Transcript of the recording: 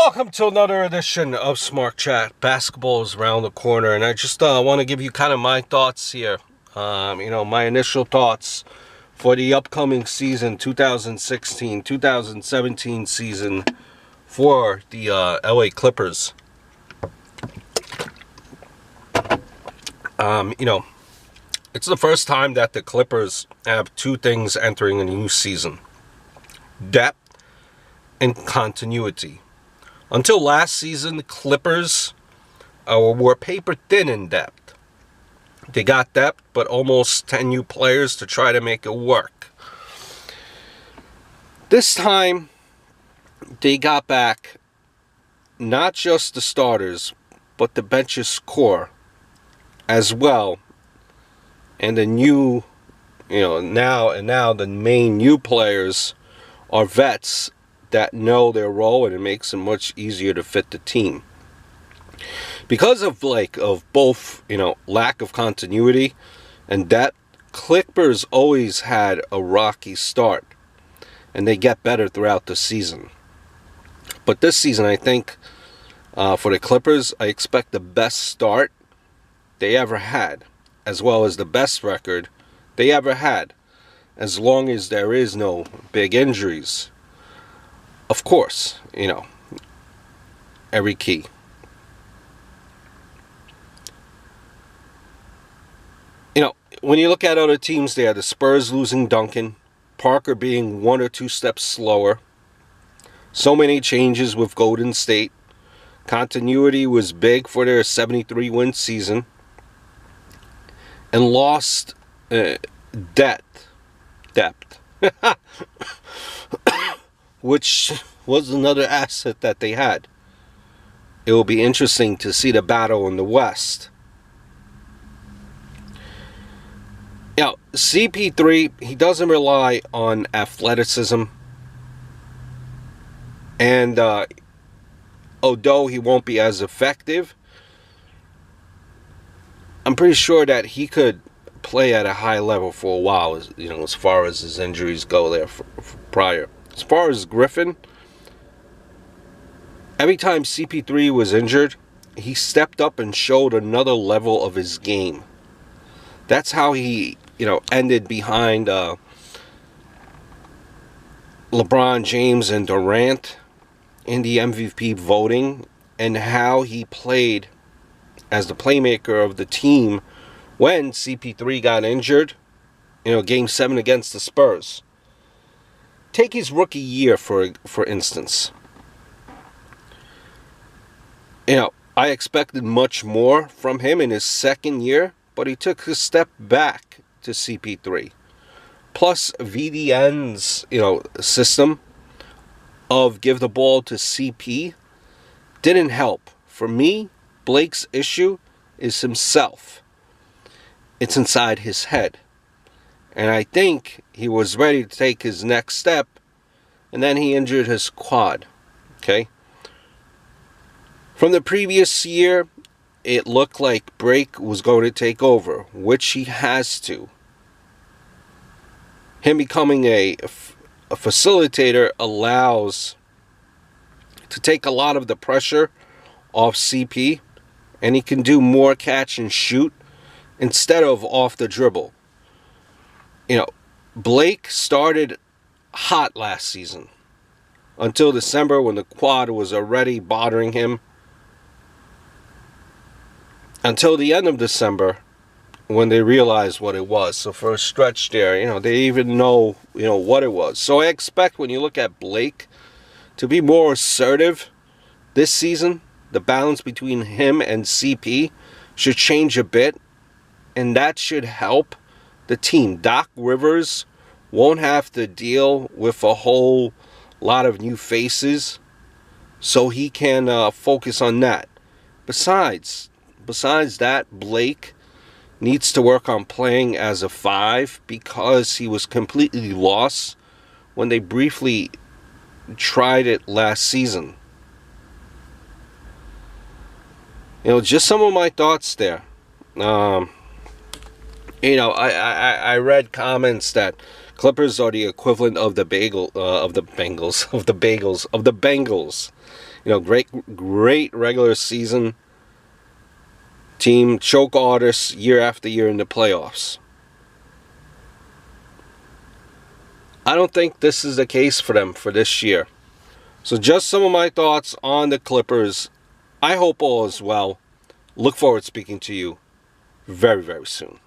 Welcome to another edition of Smart Chat. Basketball is around the corner, and I just want to give you kind of my thoughts here. My initial thoughts for the upcoming season, 2016-2017 season for the LA Clippers. It's the first time that the Clippers have two things entering a new season: depth and continuity. Until last season, the Clippers were paper thin in depth. They got depth, but almost 10 new players to try to make it work. This time, they got back not just the starters, but the bench's core as well. And the new, now the main new players are vets that know their role, and it makes them much easier to fit the team. Because of both, lack of continuity and depth, Clippers always had a rocky start, and they get better throughout the season. But this season, I think, for the Clippers, I expect the best start they ever had, as well as the best record they ever had, as long as there is no big injuries. Of course, every key. When you look at other teams there, the Spurs losing Duncan, Parker being 1 or 2 steps slower, so many changes with Golden State, continuity was big for their 73-win season, and lost depth. Which was another asset that they had. It will be interesting to see the battle in the West. CP3, he doesn't rely on athleticism. And although he won't be as effective, I'm pretty sure that he could play at a high level for a while, as far as his injuries go there prior. As far as Griffin, every time CP3 was injured, he stepped up and showed another level of his game. That's how he, ended behind LeBron James and Durant in the MVP voting, and how he played as the playmaker of the team when CP3 got injured, Game 7 against the Spurs. Take his rookie year, for instance. I expected much more from him in his second year, but he took a step back to CP3. Plus, VDN's, system of give the ball to CP didn't help. For me, Blake's issue is himself. It's inside his head. And I think he was ready to take his next step, and then he injured his quad. Okay? From the previous year, it looked like Blake was going to take over, which he has to. Him becoming a facilitator allows to take a lot of the pressure off CP, and he can do more catch and shoot instead of off the dribble. Blake started hot last season until December, when the quad was already bothering him. Until the end of December, when they realized what it was. So for a stretch there, they even know, what it was. So I expect, when you look at Blake, to be more assertive this season. The balance between him and CP should change a bit, and that should help the team. Doc Rivers won't have to deal with a whole lot of new faces, so he can focus on that. Besides that, Blake needs to work on playing as a 5, because he was completely lost when they briefly tried it last season. Just some of my thoughts there. I read comments that Clippers are the equivalent of the Bengals, great regular season team, choke artists year after year in the playoffs. I don't think this is the case for them for this year. So just some of my thoughts on the Clippers. I hope all is well. Look forward to speaking to you very, very soon.